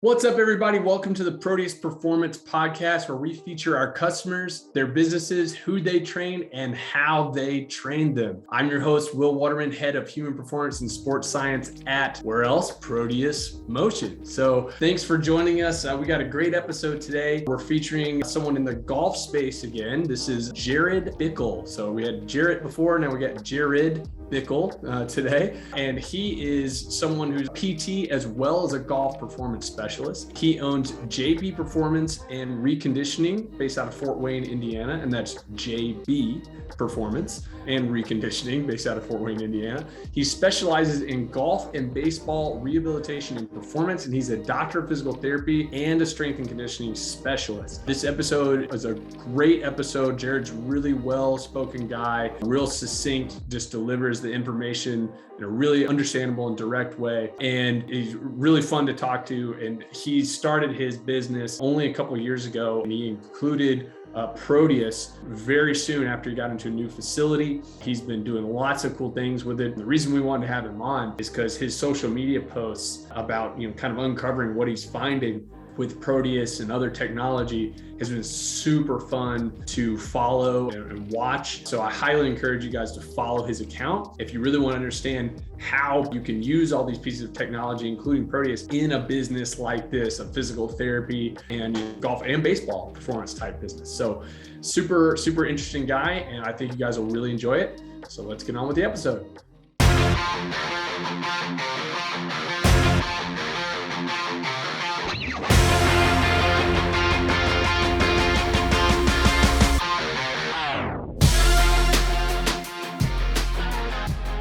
What's up, everybody? Welcome to the Proteus Performance Podcast, where we feature our customers, their businesses, who they train, and how they train them. I'm your host, Will Waterman, head of human performance and sports science at where else? Proteus Motion. So thanks for joining us. We got a great episode today. We're featuring someone in the golf space again. This is Jared Bickle. So we had Jarrett before, now we got Jared Bickle today, and he is someone who's PT as well as a golf performance specialist. He owns JB Performance and Reconditioning based out of Fort Wayne, Indiana, and that's JB Performance and Reconditioning based out of Fort Wayne, Indiana. He specializes in golf and baseball rehabilitation and performance, and he's a doctor of physical therapy and a strength and conditioning specialist. This episode is a great episode. Jared's really well-spoken guy, real succinct, just delivers the information in a really understandable and direct way. And he's really fun to talk to. And he started his business only a couple of years ago, and he included Proteus very soon after he got into a new facility. He's been doing lots of cool things with it. And the reason we wanted to have him on is because his social media posts about, kind of uncovering what he's finding with Proteus and other technology has been super fun to follow and watch. So I highly encourage you guys to follow his account if you really want to understand how you can use all these pieces of technology, including Proteus, in a business like this, a physical therapy and golf and baseball performance type business. So super, super interesting guy, and I think you guys will really enjoy it. So let's get on with the episode.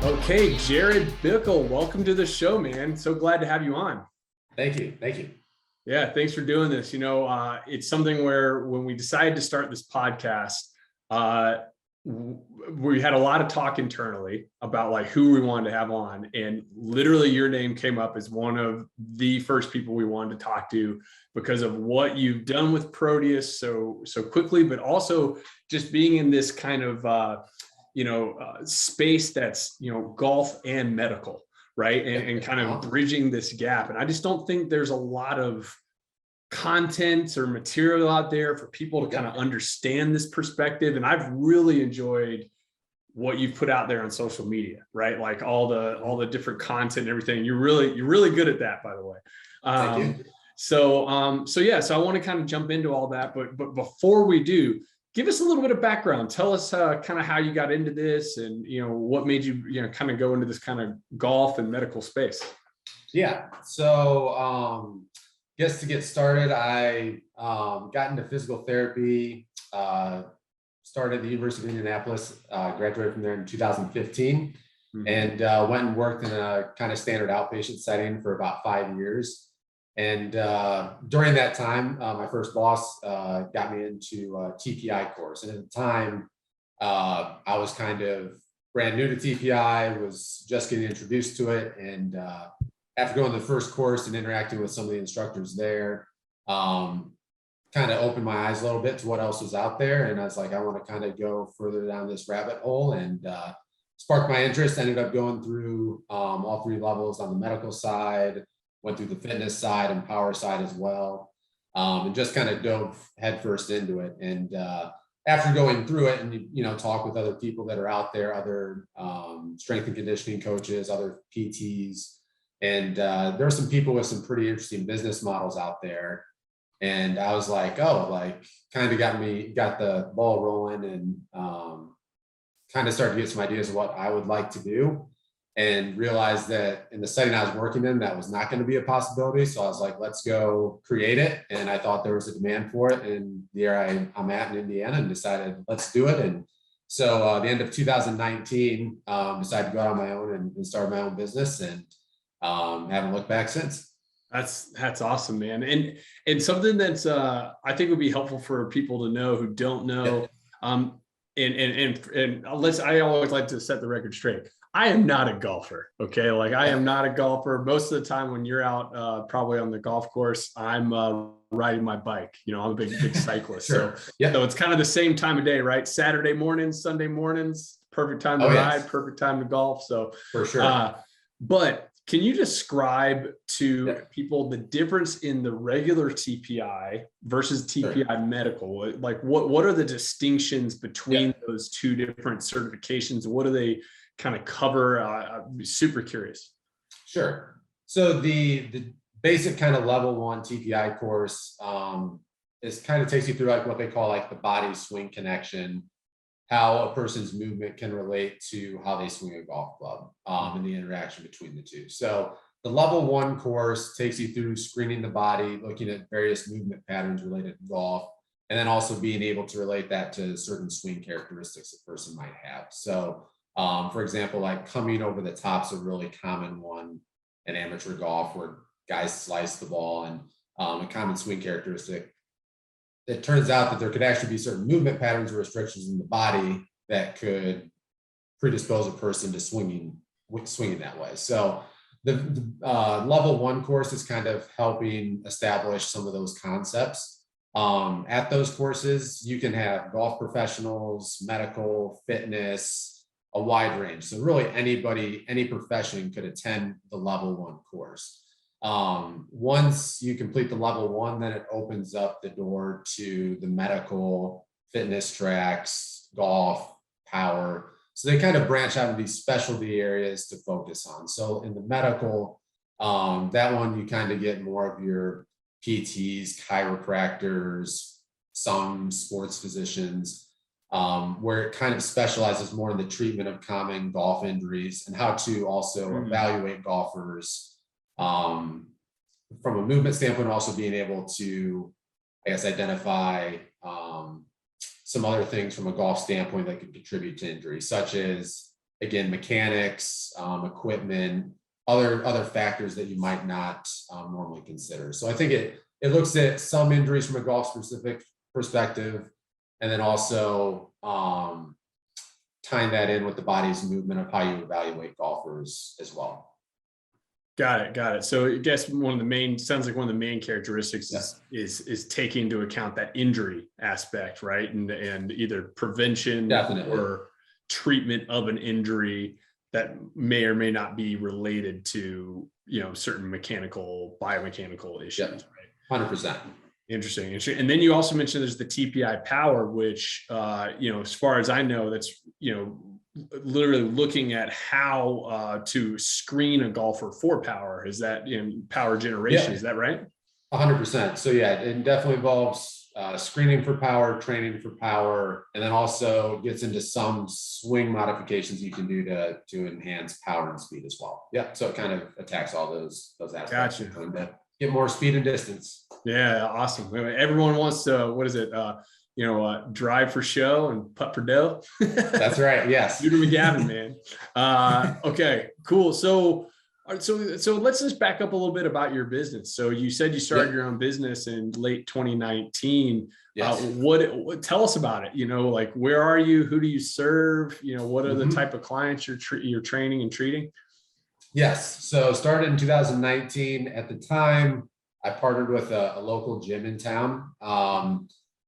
Okay, Jared Bickle, welcome to the show, man. So glad to have you on. Thank you. Yeah, thanks for doing this. It's something where when we decided to start this podcast, we had a lot of talk internally about like who we wanted to have on, and literally your name came up as one of the first people we wanted to talk to because of what you've done with Proteus so quickly, but also just being in this kind of space that's, golf and medical, right? And kind of bridging this gap. And I just don't think there's a lot of content or material out there for people to kind of understand this perspective. And I've really enjoyed what you've put out there on social media, right? Like all the different content and everything. You're really good at that, by the way. Thank you. So I want to kind of jump into all that, but before we do, give us a little bit of background. Tell us kind of how you got into this and, what made you, kind of go into this kind of golf and medical space. Yeah. So, to get started, I got into physical therapy, started at the University of Indianapolis, graduated from there in 2015, and went and worked in a kind of standard outpatient setting for about 5 years. And during that time, my first boss got me into a TPI course. And at the time, I was kind of brand new to TPI, was just getting introduced to it. And after going to the first course and interacting with some of the instructors there, kind of opened my eyes a little bit to what else was out there. And I was like, I want to kind of go further down this rabbit hole, and sparked my interest. Ended up going through all three levels on the medical side, went through the fitness side and power side as well, and just kind of dove headfirst into it. And after going through it and, talk with other people that are out there, other strength and conditioning coaches, other PTs, and there are some people with some pretty interesting business models out there. And I was like, kind of got the ball rolling, and kind of started to get some ideas of what I would like to do, and realized that in the setting I was working in, that was not going to be a possibility. So I was like, let's go create it. And I thought there was a demand for it in the area I'm at in Indiana, and decided, let's do it. And so the end of 2019, decided to go out on my own and start my own business, and haven't looked back since. That's awesome, man. And something that's I think would be helpful for people to know who don't know. And I always like to set the record straight. I am not a golfer. Okay. Like I am not a golfer. Most of the time when you're out, probably on the golf course, I'm riding my bike. I'm a big cyclist. Sure. So it's kind of the same time of day, right? Saturday mornings, Sunday mornings, perfect time to ride, perfect time to golf. So for sure. But Can you describe to people the difference in the regular TPI versus TPI medical? Like what are the distinctions between those two different certifications? What do they kind of cover? I'm super curious. Sure. So the basic kind of level 1 TPI course is kind of takes you through like what they call like the body swing connection, how a person's movement can relate to how they swing a golf club, and the interaction between the two. So the level 1 course takes you through screening the body, looking at various movement patterns related to golf, and then also being able to relate that to certain swing characteristics a person might have. So for example, like coming over the top's a really common one in amateur golf where guys slice the ball, and a common swing characteristic. It turns out that there could actually be certain movement patterns or restrictions in the body that could predispose a person to swinging that way. So the level 1 course is kind of helping establish some of those concepts. At those courses, you can have golf professionals, medical, fitness, a wide range. So really anybody, any profession could attend the level 1 course. Once you complete the level 1, then it opens up the door to the medical, fitness tracks, golf, power. So they kind of branch out in these specialty areas to focus on. So in the medical, that one, you kind of get more of your PTs, chiropractors, some sports physicians, where it kind of specializes more in the treatment of common golf injuries and how to also evaluate golfers from a movement standpoint, also being able to, I guess, identify some other things from a golf standpoint that could contribute to injury, such as, again, mechanics, equipment, other factors that you might not normally consider. So I think it looks at some injuries from a golf specific perspective, and then also tying that in with the body's movement of how you evaluate golfers as well. Got it. So I guess sounds like one of the main characteristics is taking into account that injury aspect, right? And either prevention or treatment of an injury that may or may not be related to, certain biomechanical issues, right? 100%. Interesting. And then you also mentioned there's the TPI power, which, as far as I know, that's, literally looking at how to screen a golfer for power. Is that power generation? Is that right? 100%. So it definitely involves screening for power, training for power, and then also gets into some swing modifications you can do to enhance power and speed as well. Yeah. So it kind of attacks all those aspects. Gotcha. To get more speed and distance. Yeah. Awesome. Everyone wants to, what is it? Drive for show and putt for dough. That's right. Yes. Shooter McGavin, man. Okay, cool. So let's just back up a little bit about your business. So you said you started your own business in late 2019. Yes. What tell us about it? Like, where are you? Who do you serve? What are the type of clients you're training and treating? Yes. So started in 2019. At the time, I partnered with a local gym in town.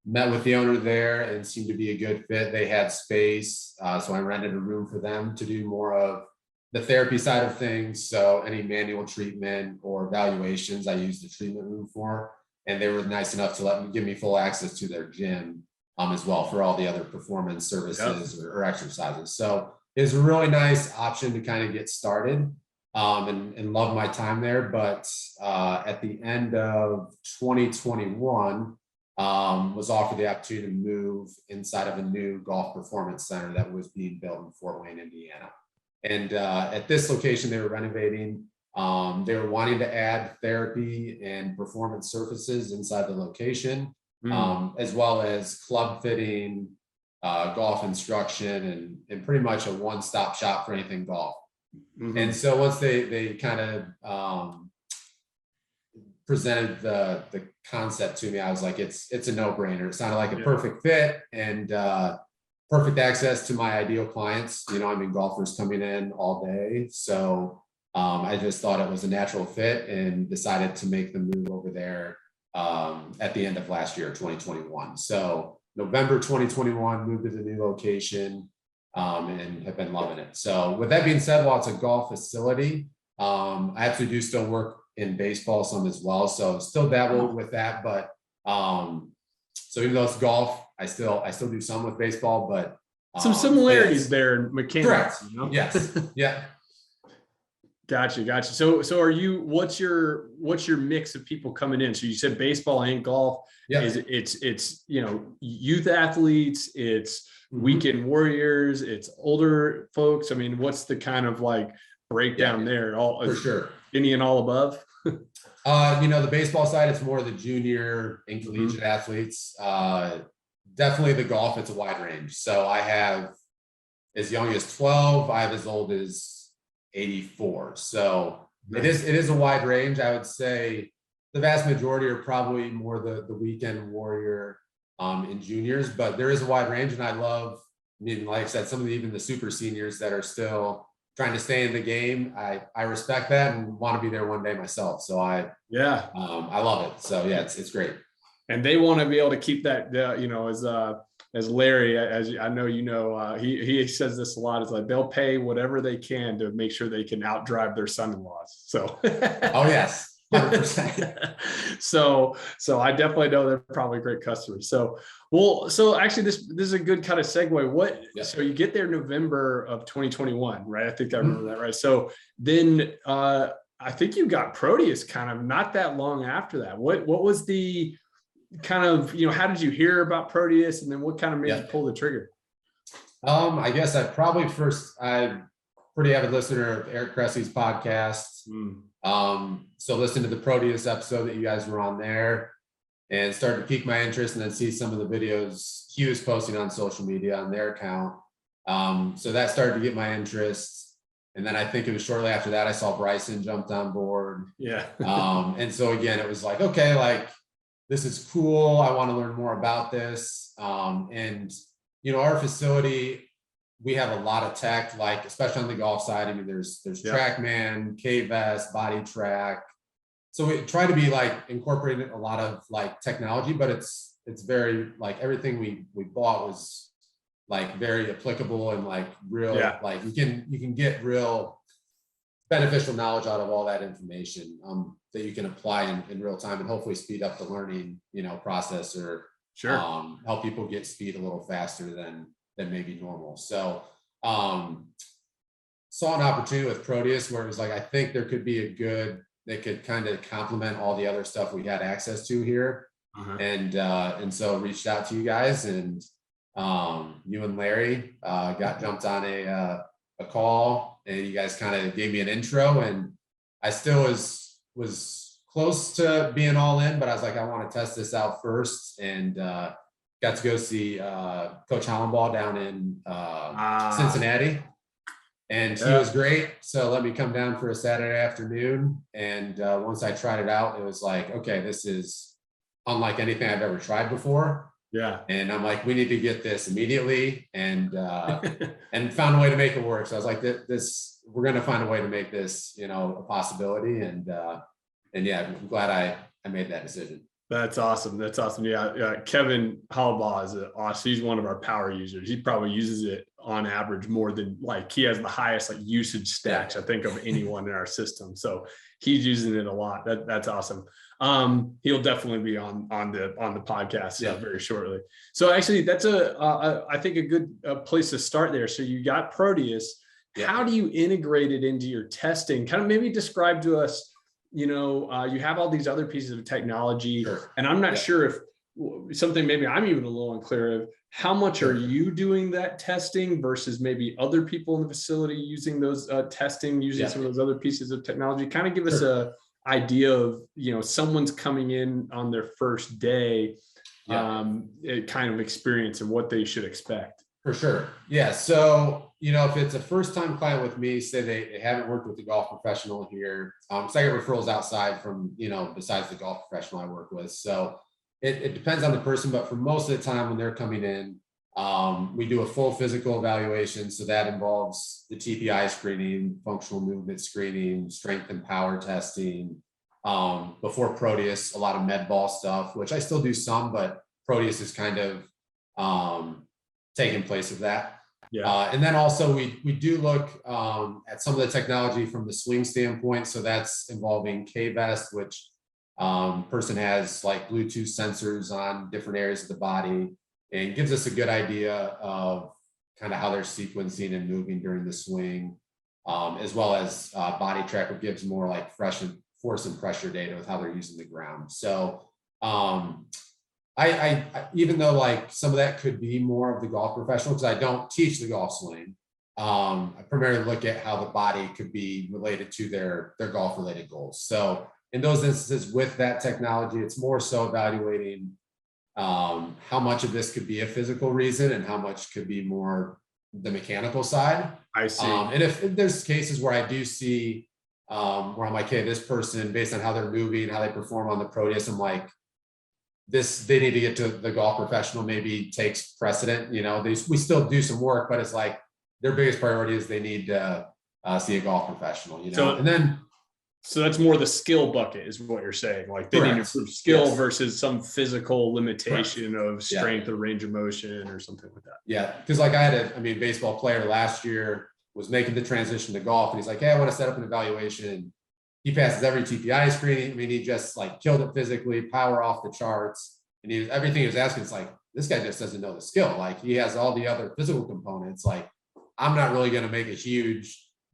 Met with the owner there and seemed to be a good fit. They had space, so I rented a room for them to do more of the therapy side of things. So any manual treatment or evaluations, I used the treatment room for, and they were nice enough to give me full access to their gym as well for all the other performance services or exercises. So it was a really nice option to kind of get started and love my time there. But at the end of 2021, was offered the opportunity to move inside of a new golf performance center that was being built in Fort Wayne, Indiana. And at this location, they were renovating. They were wanting to add therapy and performance surfaces inside the location, as well as club fitting, golf instruction, and pretty much a one-stop shop for anything golf. And so once they kind of presented the concept to me, I was like, it's a no-brainer. It sounded like a perfect fit and perfect access to my ideal clients. Golfers coming in all day. So I just thought it was a natural fit and decided to make the move over there at the end of last year, 2021. So November 2021, moved to the new location and have been loving it. So with that being said, while it's a golf facility, I actually do still work in baseball some as well. So still dabble with that, but so even though it's golf, I still do some with baseball, but some similarities yes. there in mechanics. Correct. You know? Yes. Yeah. Gotcha. So are you, what's your mix of people coming in? So you said baseball and golf. Yeah. It's, youth athletes, it's weekend warriors, it's older folks. I mean, what's the kind of like breakdown there? All for sure. Any and all above? The baseball side, it's more the junior and collegiate athletes. Definitely the golf, it's a wide range. So I have as young as 12, I have as old as 84. So it is a wide range. I would say the vast majority are probably more the weekend warrior in juniors, but there is a wide range. And I love, like I said, some of even the super seniors that are still trying to stay in the game. I respect that and want to be there one day myself. So I love it. So yeah, it's great. And they want to be able to keep that, as Larry, as I know, he says this a lot. It's like they'll pay whatever they can to make sure they can outdrive their son-in-laws. So, oh yes, 100%. So I definitely know they're probably great customers. So actually, this is a good kind of segue. So you get there November of 2021, right? I think I remember that, right? So then I think you got Proteus kind of not that long after that. What was the kind of, how did you hear about Proteus, and then what kind of made you pull the trigger? I guess I'm pretty avid listener of Eric Cressy's podcast. So listen to the Proteus episode that you guys were on there and started to pique my interest, and then see some of the videos he was posting on social media on their account. So that started to get my interest. And then I think it was shortly after that, I saw Bryson jumped on board. Yeah. And so again, it was like, okay, like, this is cool. I want to learn more about this. And our facility, we have a lot of tech, like especially on the golf side. I mean, there's TrackMan, K-Vest, Body Track. So we try to be like incorporating a lot of like technology, but it's very like everything we bought was like very applicable and like real, like you can get real beneficial knowledge out of all that information that you can apply in real time and hopefully speed up the learning, process, or help people get speed a little faster than maybe normal. So saw an opportunity with Proteus where it was like, I think there could be they could kind of complement all the other stuff we had access to here. And so reached out to you guys, and you and Larry got jumped on a call, and you guys kind of gave me an intro, and I still was close to being all in, but I was like, I want to test this out first, and got to go see Coach Hollenbaugh down in Cincinnati, and he was great. So let me come down for a Saturday afternoon, and once I tried it out, it was like, okay, this is unlike anything I've ever tried before. Yeah. And I'm like, we need to get this immediately, and and found a way to make it work. So I was like, we're going to find a way to make this, a possibility. And yeah, I'm glad I made that decision. That's awesome. Yeah. Kevin Hollenbaugh is awesome. He's one of our power users. He probably uses it on average more than, like, he has the highest like usage stats, I think, of anyone in our system. So he's using it a lot. That's awesome. He'll definitely be on the podcast very shortly. So actually, that's I think a good place to start there. So you got Proteus. How do you integrate it into your testing? Kind of maybe describe to us, you have all these other pieces of technology, and I'm not sure if something, maybe I'm even a little unclear of how much are you doing that testing versus maybe other people in the facility using those testing, using some of those other pieces of technology. Kind of give us a idea of, someone's coming in on their first day, kind of experience and what they should expect. For sure. Yeah. So, if it's a first time client with me, say they haven't worked with the golf professional here, so I get referrals outside from, besides the golf professional I work with. So it depends on the person, but for most of the time when they're coming in, we do a full physical evaluation. So that involves the TPI screening, functional movement screening, strength and power testing. Before Proteus, a lot of med ball stuff, which I still do some, but Proteus is kind of taking place of that. Yeah. And then also we do look at some of the technology from the swing standpoint. So that's involving K-Vest, which person has like Bluetooth sensors on different areas of the body and gives us a good idea of kind of how they're sequencing and moving during the swing, as well as body tracker gives more like fresh and force and pressure data with how they're using the ground. So I even though like some of that could be more of the golf professional, because I don't teach the golf swing, I primarily look at how the body could be related to their golf related goals. So in those instances with that technology, it's more so evaluating how much of this could be a physical reason and how much could be more the mechanical side. I see. And if there's cases where I do see where I'm like, hey, this person, based on how they're moving, how they perform on the Proteus, I'm like, they need to get to the golf professional, maybe takes precedent. We still do some work, but it's like their biggest priority is they need to see a golf professional, and then. So that's more the skill bucket is what you're saying. Like they need to improve skill versus some physical limitation of strength or range of motion or something like that. Yeah. Cause like I had a baseball player last year was making the transition to golf and he's like, hey, I want to set up an evaluation. He passes every TPI screen. He just like killed it physically, power off the charts. And everything he was asking, it's like, this guy just doesn't know the skill. Like he has all the other physical components. Like I'm not really going to make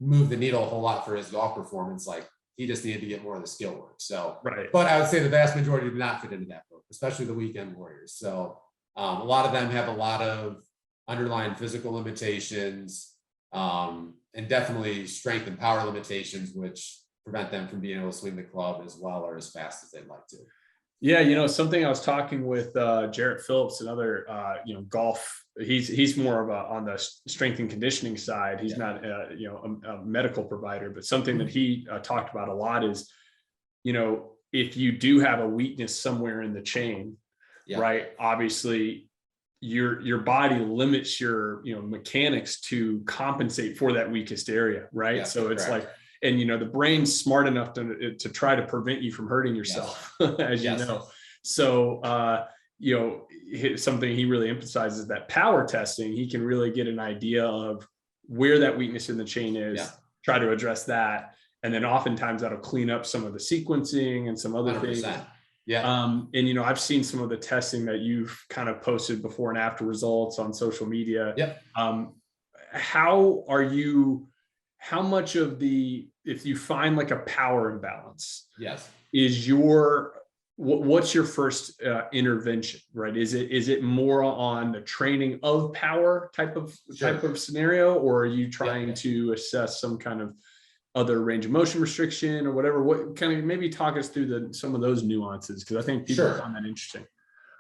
move the needle a whole lot for his golf performance. Like he just needed to get more of the skill work. So, but I would say the vast majority do not fit into that book, especially the weekend warriors. So a lot of them have a lot of underlying physical limitations and definitely strength and power limitations, which prevent them from being able to swing the club as well or as fast as they'd like to. Yeah, something I was talking with Jarrett Phillips, another golf. He's more of on the strength and conditioning side. He's not a medical provider, but something that he talked about a lot is, if you do have a weakness somewhere in the chain, right? Obviously, your body limits your mechanics to compensate for that weakest area, right? So it's like. And, the brain's smart enough to try to prevent you from hurting yourself, as you know. So, something he really emphasizes that power testing, he can really get an idea of where that weakness in the chain is, try to address that. And then oftentimes that'll clean up some of the sequencing and some other 100%. things. Yeah. And, I've seen some of the testing that you've kind of posted before and after results on social media. Yep. How much of if you find like a power imbalance, is what's your first intervention, right? Is it more on the training of power type of scenario, or are you trying to assess some kind of other range of motion restriction or whatever? What kind of, maybe talk us through some of those nuances, because I think people find that interesting.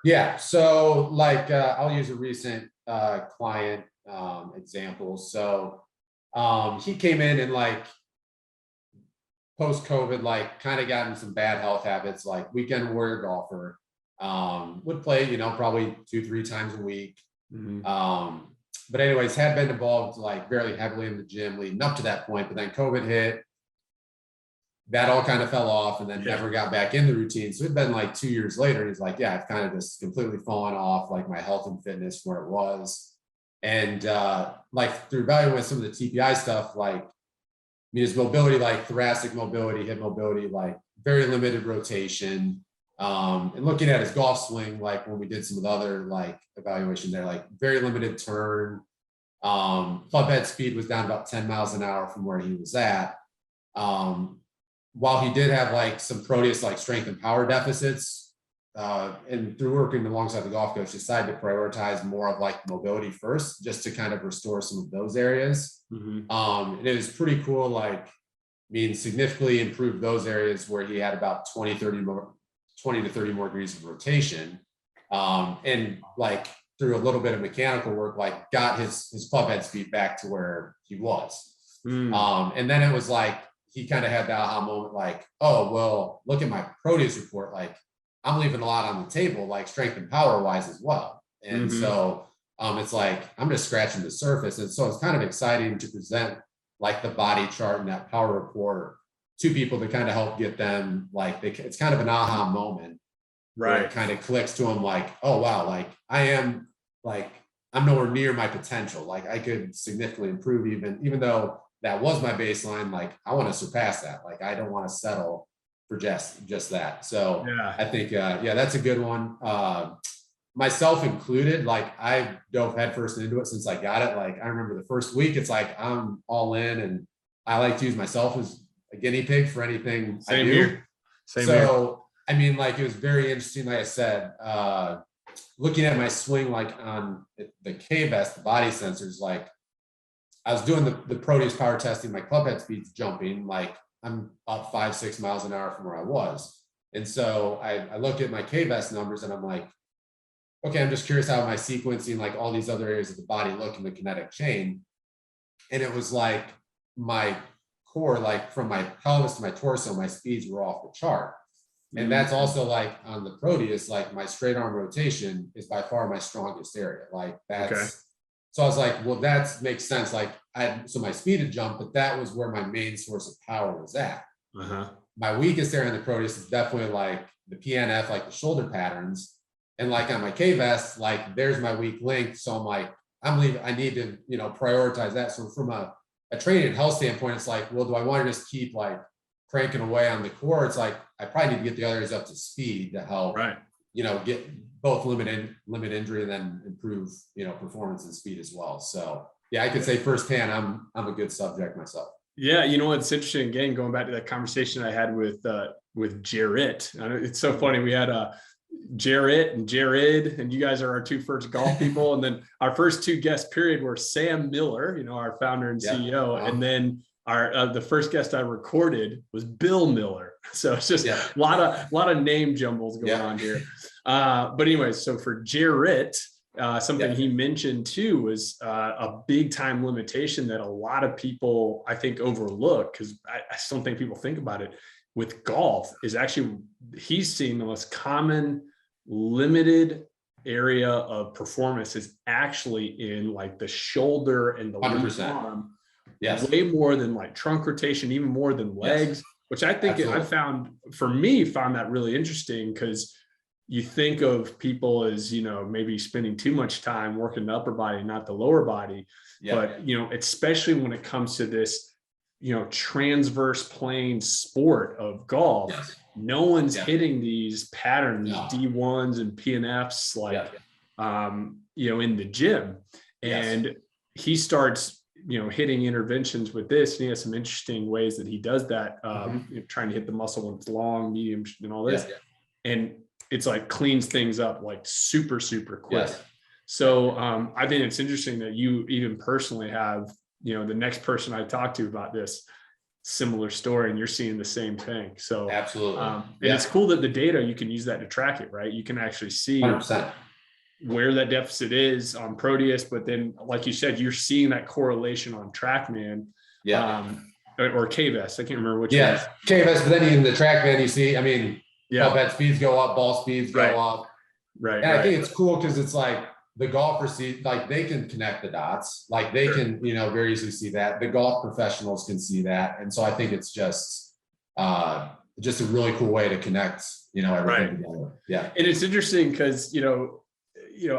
Yeah. So like I'll use a recent client example. So he came in and like post-COVID, like kind of got in some bad health habits, like weekend warrior golfer, would play, probably 2-3 times a week. But anyways, had been involved like very heavily in the gym leading up to that point, but then COVID hit, that all kind of fell off and then never got back in the routine. So it'd been like 2 years later. And he's like, I've kind of just completely fallen off like my health and fitness where it was. And like through evaluating some of the TPI stuff, like his mobility, like thoracic mobility, hip mobility, like very limited rotation. And looking at his golf swing, like when we did some of the other like evaluation there, like very limited turn. Club head speed was down about 10 miles an hour from where he was at. While he did have like some Proteus like strength and power deficits, and through working alongside the golf coach, decided to prioritize more of like mobility first, just to kind of restore some of those areas. And it was pretty cool, like significantly improved those areas where he had about 20 to 30 more degrees of rotation. And like through a little bit of mechanical work, like got his club head speed back to where he was. And then it was like, he kind of had that aha moment, like, oh, well, look at my Proteus report. Like I'm leaving a lot on the table, like strength and power wise as well. And so it's like, I'm just scratching the surface. And so it's kind of exciting to present like the body chart and that power report to people to kind of help get them, like, it's kind of an aha moment, right? It kind of clicks to them like, oh, wow, like I'm I'm nowhere near my potential. Like I could significantly improve even though that was my baseline. Like I want to surpass that. Like I don't want to settle for just that. So Yeah. I think, that's a good one. Myself included, like I dove headfirst into it since I got it. Like I remember the first week, it's like I'm all in, and I like to use myself as a guinea pig for anything I do. Here. Same here. I mean, like it was very interesting. Like I said, looking at my swing, like on the K-Vest, the body sensors, like I was doing the Proteus power testing, my club head speed's jumping, like I'm up 5-6 miles an hour from where I was. And so I looked at my K-Vest numbers and I'm like, okay, I'm just curious how my sequencing, like all these other areas of the body look in the kinetic chain. And it was like my core, like from my pelvis to my torso, my speeds were off the chart. And that's also like on the Proteus, like my straight arm rotation is by far my strongest area. Like that's, okay. So I was like, well, that makes sense. Like so my speed had jumped, but that was where my main source of power was at. My weakest area in the Proteus is definitely like the PNF, like the shoulder patterns. And like on my K-Vest, like there's my weak link. So I'm like, I need to, prioritize that. So from a training and health standpoint, it's like, well, do I want to just keep like cranking away on the core? It's like, I probably need to get the others up to speed to help, get both limit injury and then improve, performance and speed as well. So yeah, I could say firsthand, I'm a good subject myself. Yeah. It's interesting, again, going back to that conversation I had with Jarrett. It's so funny. We had Jarrett and Jared, and you guys are our two first golf people. And then our first two guests period were Sam Miller, our founder and CEO. And then our the first guest I recorded was Bill Miller. So it's just a lot of name jumbles going on here. But anyways, so for Jarrett, something he mentioned too was a big time limitation that a lot of people I think overlook, because I just don't think people think about it. With golf is actually, he's seeing the most common limited area of performance is actually in like the shoulder and the 100%. Arm. Way more than like trunk rotation, even more than legs, which I think I found that really interesting, because you think of people as, maybe spending too much time working the upper body, not the lower body. But, especially when it comes to this, transverse plane sport of golf, no one's hitting these patterns, D1s and PNFs, like, in the gym. And he starts, hitting interventions with this. And he has some interesting ways that he does that, trying to hit the muscle when it's long, medium, and all this. And it's like cleans things up like super, super quick. So I think it's interesting that you even personally have, the next person I talked to about this similar story, and you're seeing the same thing. So absolutely. And it's cool that the data, you can use that to track it, right? You can actually see 100%. Where that deficit is on Proteus, but then like you said, you're seeing that correlation on TrackMan, or K-Vest. I can't remember which one. K-Vest, but then in the TrackMan, you see, club head speeds go up, ball speeds go up. And I think it's cool because it's like the golfers see, like they can connect the dots, like they can, very easily see that. The golf professionals can see that. And so I think it's just a really cool way to connect, everything together. Yeah. And it's interesting because,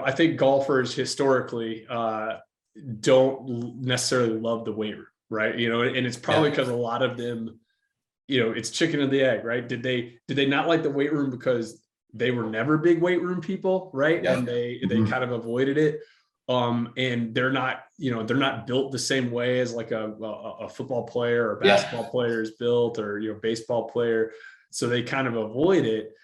I think golfers historically don't necessarily love the weight room, right? And it's probably because a lot of them, it's chicken and the egg, right? Did they not like the weight room because they were never big weight room people, right? And they kind of avoided it. And they're not built the same way as like a football player or basketball player is built, or baseball player. So they kind of avoid it.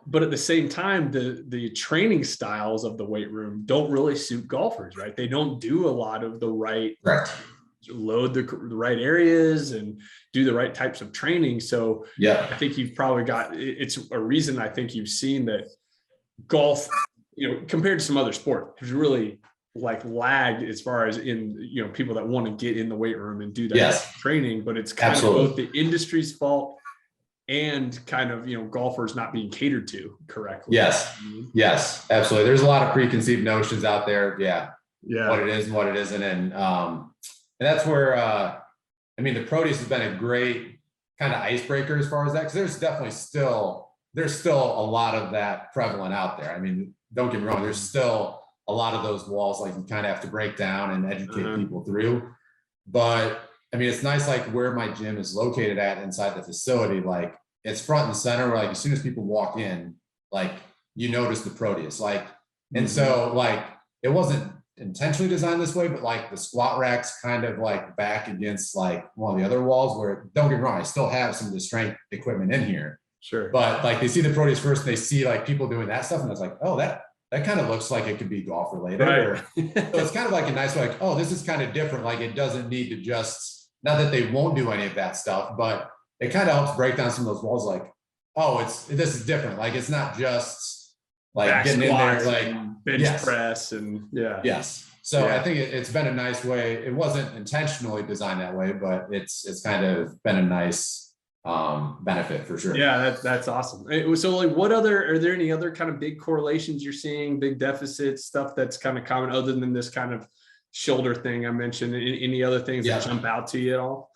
But at the same time, the training styles of the weight room don't really suit golfers, right? They don't do a lot of the right. Load the right areas and do the right types of training. So I think you've probably it's a reason I think you've seen that golf, compared to some other sport, has really like lagged as far as in, people that want to get in the weight room and do that training, but it's kind of both the industry's fault and kind of, golfers not being catered to correctly. Yes, absolutely. There's a lot of preconceived notions out there. What it is and what it isn't. And that's where, the Proteus has been a great kind of icebreaker as far as that, because there's definitely still a lot of that prevalent out there. Don't get me wrong, there's still a lot of those walls, like you kind of have to break down and educate people through. But I mean, it's nice, like where my gym is located at inside the facility, like it's front and center, where like as soon as people walk in, like you notice the Proteus, like, and so like it wasn't intentionally designed this way, but like the squat racks kind of like back against like one of the other walls, where, don't get me wrong, I still have some of the strength equipment in here. Sure. But like they see the Proteus first, and they see like people doing that stuff, and it's like, oh, that kind of looks like it could be golf related. Right. Or, so it's kind of like a nice way, like, oh, this is kind of different. Like it doesn't need to just, not that they won't do any of that stuff, but it kind of helps break down some of those walls. Like, oh, this is different. Like it's not just like back getting in there, like bench press and So I think it's been a nice way. It wasn't intentionally designed that way, but it's kind of been a nice benefit for sure. Yeah, that's awesome. So like, are there any other kind of big correlations you're seeing, big deficits, stuff that's kind of common other than this kind of shoulder thing I mentioned? Any other things that jump out to you at all?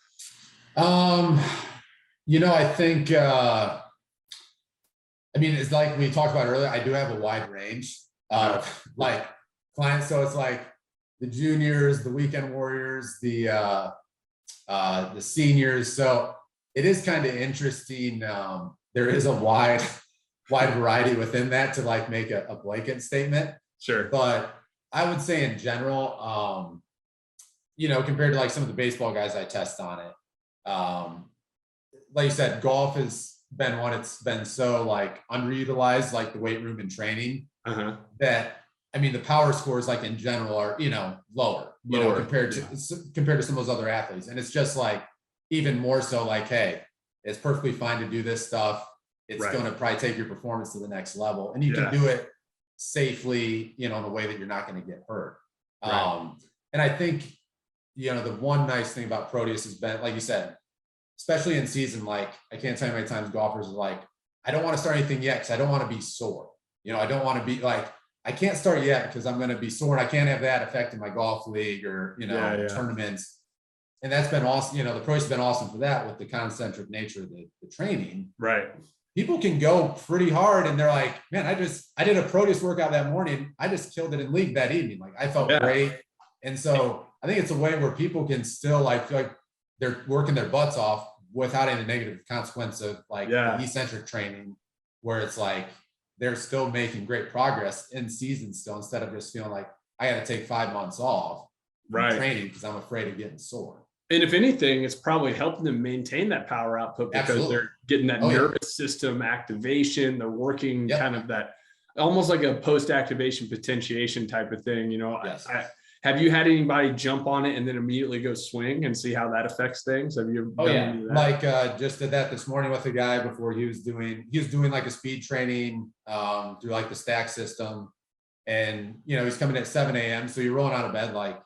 I think, I mean, it's like we talked about earlier, I do have a wide range of like clients. So it's like the juniors, the weekend warriors, the seniors. So it is kind of interesting. There is a wide variety within that to like make a blanket statement. Sure. But I would say in general, compared to like some of the baseball guys I test on it, like you said, golf has been one, it's been so like underutilized, like the weight room and training, that, I mean, the power scores like in general are, lower, compared to some of those other athletes. And it's just like, even more so like, hey, it's perfectly fine to do this stuff. It's going to probably take your performance to the next level, and you can do it safely, in a way that you're not going to get hurt. And I think, the one nice thing about Proteus has been, like you said, especially in season, like I can't tell you how many times golfers are like, I don't want to start anything yet because I don't want to be sore. I don't want to be like, I can't start yet because I'm going to be sore, and I can't have that affecting my golf league or, tournaments. And that's been awesome. The Proteus has been awesome for that, with the concentric nature of the training. Right. People can go pretty hard and they're like, man, I did a Proteus workout that morning. I just killed it in league that evening. Like I felt great. And so I think it's a way where people can still like feel like they're working their butts off without any negative consequence of like eccentric training, where it's like they're still making great progress in season still, instead of just feeling like I got to take 5 months off training because I'm afraid of getting sore. And if anything, it's probably helping them maintain that power output because they're getting that nervous system activation. They're working kind of that, almost like a post-activation potentiation type of thing. Have you had anybody jump on it and then immediately go swing and see how that affects things? Have you ever done any of that? Like just did that this morning with a guy before he was doing like a speed training through like the stack system. And, he's coming at 7 a.m. So you're rolling out of bed, like,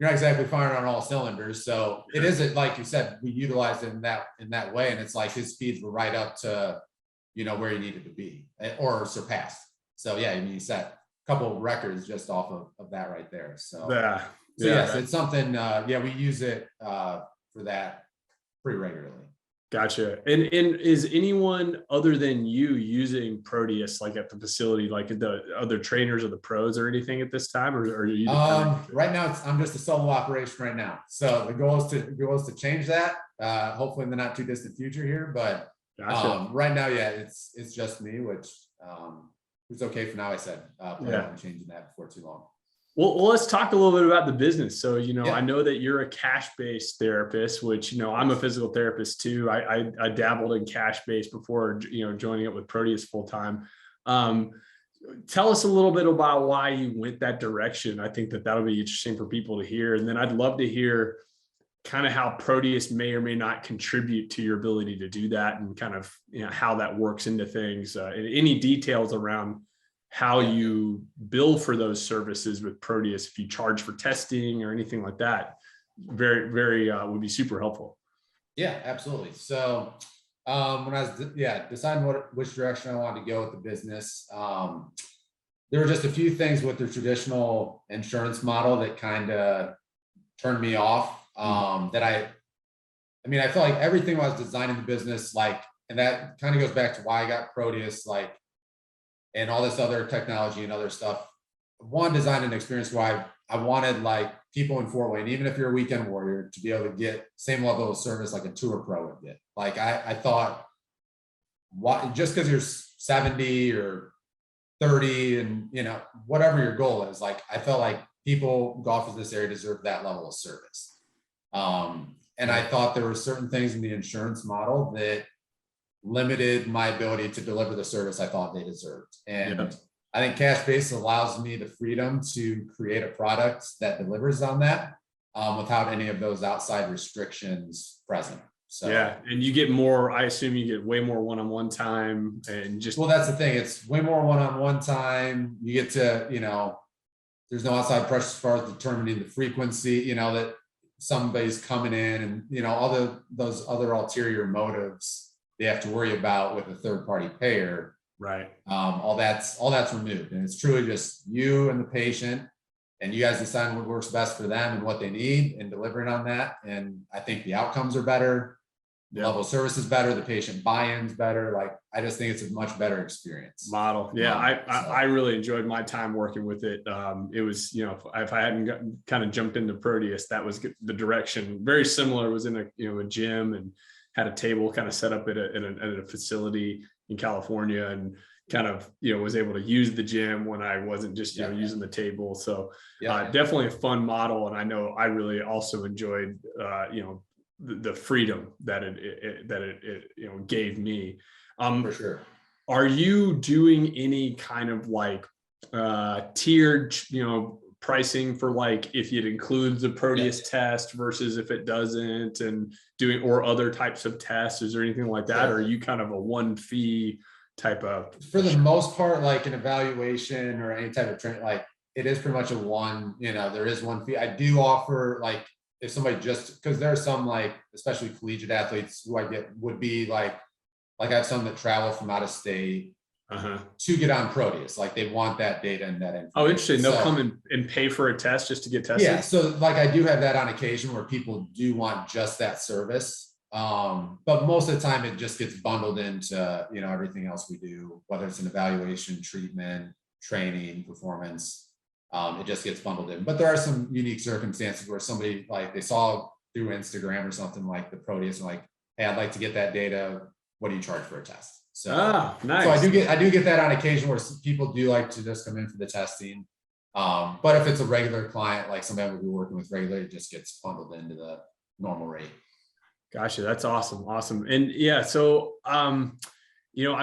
you're not exactly firing on all cylinders. So it isn't, like you said, we utilized it in that way. And it's like his speeds were right up to, where he needed to be or surpassed. So he set a couple of records just off of that right there. So, yes, it's something, we use it for that pretty regularly. Gotcha. And is anyone other than you using Proteus, like at the facility, like the other trainers or the pros or anything at this time, or are you? Right now, I'm just a solo operation right now. So the goal is to change that. Hopefully in the not too distant future here, but right now, it's just me, which it's okay for now. I said, plan on changing that before too long. Well, let's talk a little bit about the business. So, I know that you're a cash-based therapist, which, I'm a physical therapist too. I dabbled in cash-based before, joining it with Proteus full-time. Tell us a little bit about why you went that direction. I think that'll be interesting for people to hear. And then I'd love to hear kind of how Proteus may or may not contribute to your ability to do that, and kind of, how that works into things, and any details around how you bill for those services with Proteus, if you charge for testing or anything like that. Very, very would be super helpful. Yeah, absolutely. So when I was deciding which direction I wanted to go with the business, there were just a few things with the traditional insurance model that kind of turned me off. That I felt like everything when I was designing the business, like, and that kind of goes back to why I got Proteus, like, and all this other technology and other stuff. one, design an experience where I wanted like people in Fort Wayne, even if you're a weekend warrior, to be able to get same level of service like a tour pro would get. Like I thought, why, just because you're 70 or 30 and whatever your goal is, like I felt like people golfers in this area deserve that level of service. And I thought there were certain things in the insurance model that limited my ability to deliver the service I thought they deserved. And I think cash basis allows me the freedom to create a product that delivers on that without any of those outside restrictions present. So yeah, and you get more, I assume you get way more one-on-one time and just. Well, that's the thing. It's way more one-on-one time. You get to, there's no outside pressure as far as determining the frequency, that somebody's coming in and, all those other ulterior motives they have to worry about with a third-party payer. Right. All that's removed. And it's truly just you and the patient, and you guys decide what works best for them and what they need and delivering on that. And I think the outcomes are better. The level of service is better. The patient buy-in's better. Like, I just think it's a much better experience. Model. Yeah. I really enjoyed my time working with it. It was, if I hadn't kind of jumped into Proteus, that was the direction. Very similar. Was in a gym and had a table kind of set up at a facility in California, and kind of, was able to use the gym when I wasn't just, using the table. So definitely a fun model. And I know I really also enjoyed, the freedom that it gave me. For sure. Are you doing any kind of like tiered, pricing for like if it includes the Proteus test versus if it doesn't, and doing or other types of tests? Is there anything like that? Or are you kind of a one fee type of? For the most part, like an evaluation or any type of training, like it is pretty much a one, there is one fee. I do offer, like, if somebody because there are some, like, especially collegiate athletes who would be like I have some that travel from out of state to get on Proteus. Like, they want that data and that information. Oh, interesting. They'll come and pay for a test just to get tested. Yeah. So like, I do have that on occasion where people do want just that service. But most of the time it just gets bundled into, everything else we do, whether it's an evaluation, treatment, training, performance. It just gets bundled in. But there are some unique circumstances where somebody, like, they saw through Instagram or something like the Proteus, and like, hey, I'd like to get that data. What do you charge for a test? So, nice. So I do get that on occasion where people do like to just come in for the testing. But if it's a regular client, like somebody we'll be working with regularly, it just gets bundled into the normal rate. Gotcha. That's awesome. Awesome. And yeah, so, I'm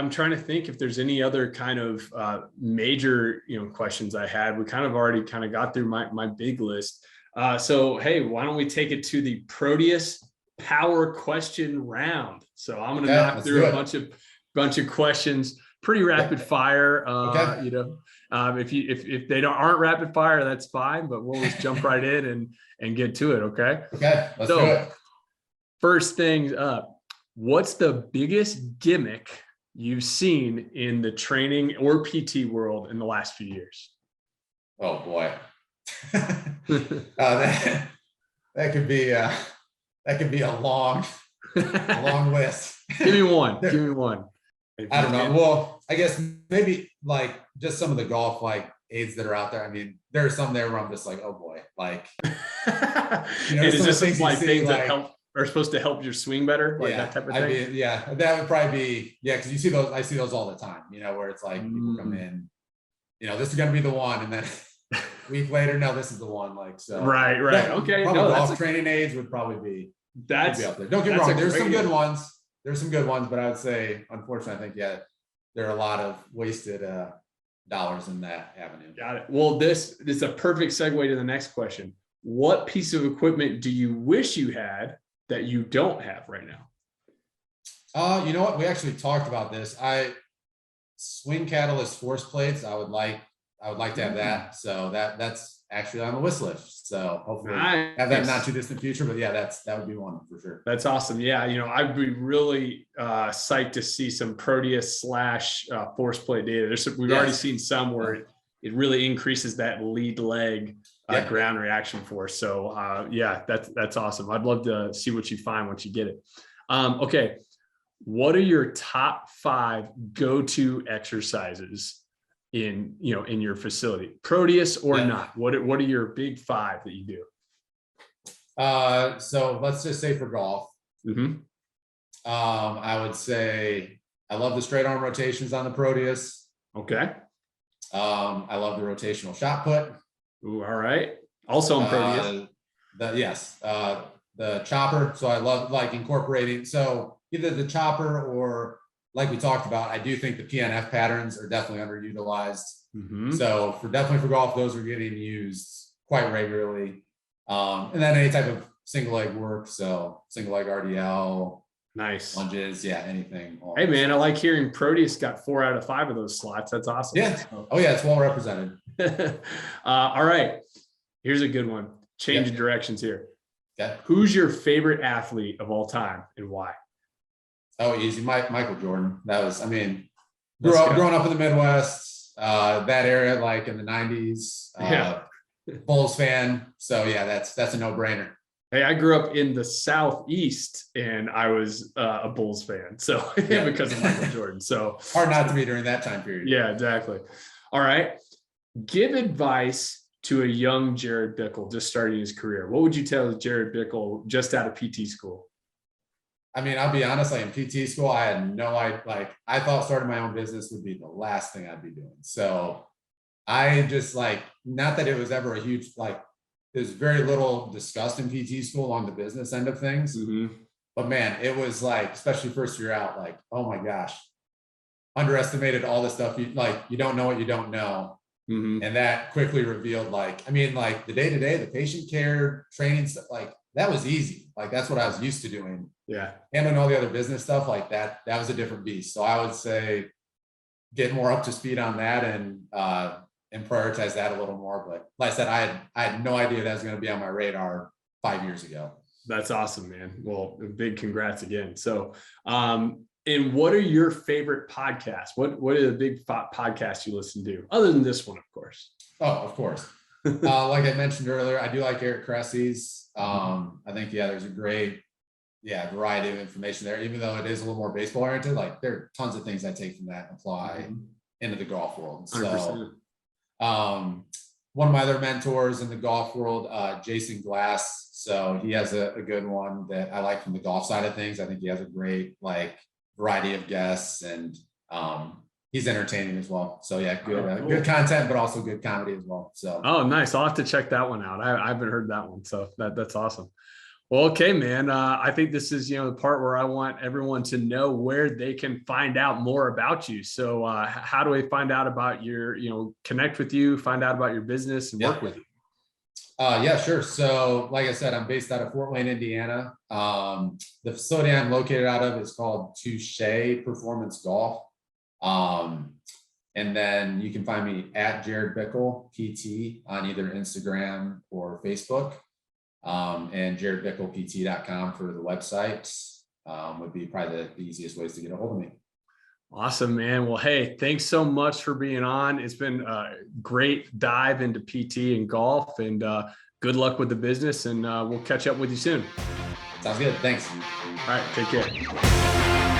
trying to think if there's any other kind of major, questions I had. We kind of already kind of got through my big list. So, hey, why don't we take it to the Proteus power question round? So I'm going to knock through a bunch of questions, pretty rapid fire. If they aren't rapid fire, that's fine, but we'll just jump right in and get to it. Okay. Okay. Let's do it. First things up, what's the biggest gimmick you've seen in the training or PT world in the last few years? Oh boy. That could be a long list. Give me one. Give me one. I don't know. Well, I guess maybe like just some of the golf like aids that are out there. I mean, there are some there where I'm just like, oh boy, like, is this things like things that help are supposed to help your swing better, like that type of thing? I mean, yeah, that would probably be, because you see those, I see those all the time, where it's like people come in, this is going to be the one, and then a week later, no, this is the one. Like, so right. Okay. Golf training aids would probably be up there. Don't get me wrong, there's some good ones. There's some good ones, but I would say, unfortunately, I think, there are a lot of wasted dollars in that avenue. Got it. Well, this is a perfect segue to the next question. What piece of equipment do you wish you had that you don't have right now? You know what? We actually talked about this. Swing catalyst force plates. I would like to have that. So that's actually on the wish list. So hopefully have that not too distant future. But yeah, that would be one for sure. That's awesome. Yeah, I'd be really psyched to see some Proteus / force plate data. We've already seen some where it really increases that lead leg ground reaction force. So that's awesome. I'd love to see what you find once you get it. Okay. What are your top 5 go-to exercises in your facility? Proteus or not? What are your big 5 that you do? So let's just say for golf, I would say I love the straight arm rotations on the Proteus. Okay. I love the rotational shot put. Ooh, all right. Also on Proteus. The chopper. So I love like incorporating. So either the chopper or, like we talked about, I do think the PNF patterns are definitely underutilized. So definitely for golf, those are getting used quite regularly. And then any type of single leg work. So single leg RDL. Nice. Lunges. Yeah. Anything. Hey man, I like hearing Proteus got 4 out of 5 of those slots. That's awesome. Yeah. Oh yeah. It's well represented. All right. Here's a good one. Change of directions here. Okay. Who's your favorite athlete of all time and why? Oh, easy. Michael Jordan. That was, I mean, growing up in the Midwest, that area, like in the 90s, Bulls fan. So yeah, that's a no-brainer. Hey, I grew up in the Southeast and I was a Bulls fan. So because of Michael Jordan. So hard not to be during that time period. Yeah, exactly. All right. Give advice to a young Jared Bickle just starting his career. What would you tell Jared Bickle just out of PT school? I mean, I'll be honest, like in PT school, I had no idea. Like I thought starting my own business would be the last thing I'd be doing. So I just like, not that it was ever a huge, like there's very little discussed in PT school on the business end of things. But man, it was like, especially first year out, like, oh my gosh, underestimated all the stuff. You don't know what you don't know. And that quickly revealed, like, I mean, like the day-to-day, the patient care training stuff, like that was easy. Like that's what I was used to doing. Yeah. Handling all the other business stuff like that was a different beast. So I would say get more up to speed on that and prioritize that a little more. But like I said, I had no idea that was going to be on my radar 5 years ago. That's awesome, man. Well, big congrats again. So, and what are your favorite podcasts? What are the big podcasts you listen to, other than this one, of course? Oh, of course. Like I mentioned earlier, I do like Eric Cressy's. I think, there's a great, variety of information there, even though it is a little more baseball oriented. Like there are tons of things I take from that and apply into the golf world. So, 100%. One of my other mentors in the golf world, Jason Glass. So he has a good one that I like from the golf side of things. I think he has a great, like, variety of guests and he's entertaining as well. So cool. Good content, but also good comedy as well. So nice. I'll have to check that one out. I haven't heard that one. So that's awesome. Well, okay, man. I think this is, the part where I want everyone to know where they can find out more about you. So how do I find out about your, connect with you, find out about your business and work with you? Sure. So like I said, I'm based out of Fort Wayne, Indiana. The facility I'm located out of is called Touche Performance Golf. And then you can find me at Jared Bickle PT on either Instagram or Facebook. And jaredbicklept.com for the website would be probably the easiest ways to get a hold of me. Awesome, man. Well, hey, thanks so much for being on. It's been a great dive into PT and golf, and good luck with the business, and we'll catch up with you soon. Sounds good. Thanks. All right. Take care.